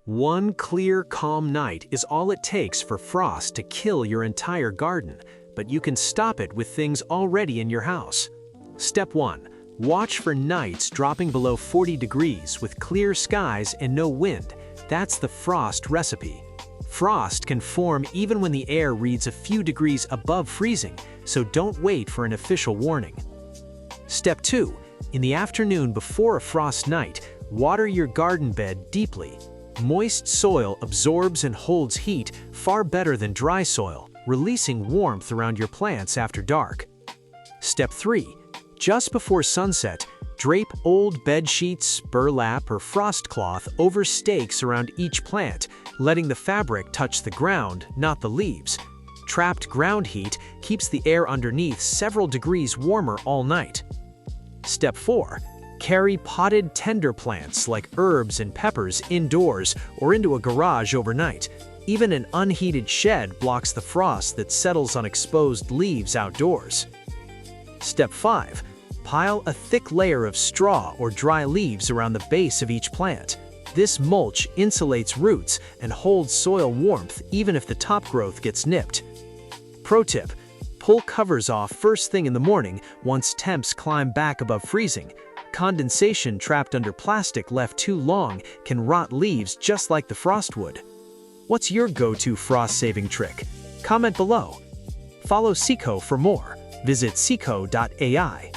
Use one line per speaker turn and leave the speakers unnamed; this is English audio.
One clear, calm night is all it takes for frost to kill your entire garden, but you can stop it with things already in your house. Step 1. Watch for nights dropping below 40 degrees with clear skies and no wind. That's the frost recipe. Frost can form even when the air reads a few degrees above freezing, so don't wait for an official warning. Step 2. In the afternoon before a frost night, water your garden bed deeply. Moist soil absorbs and holds heat far better than dry soil, releasing warmth around your plants after dark. Step 3. Just before sunset, drape old bed sheets, burlap, or frost cloth over stakes around each plant, letting the fabric touch the ground, not the leaves. Trapped ground heat keeps the air underneath several degrees warmer all night. Step 4. Carry potted tender plants like herbs and peppers indoors or into a garage overnight. Even an unheated shed blocks the frost that settles on exposed leaves outdoors. Step 5. Pile a thick layer of straw or dry leaves around the base of each plant. This mulch insulates roots and holds soil warmth even if the top growth gets nipped. Pro tip: pull covers off first thing in the morning once temps climb back above freezing. Condensation trapped under plastic left too long can rot leaves just like the frost would. What's your go-to frost-saving trick? Comment below. Follow Sikho for more. Visit Sikho.ai.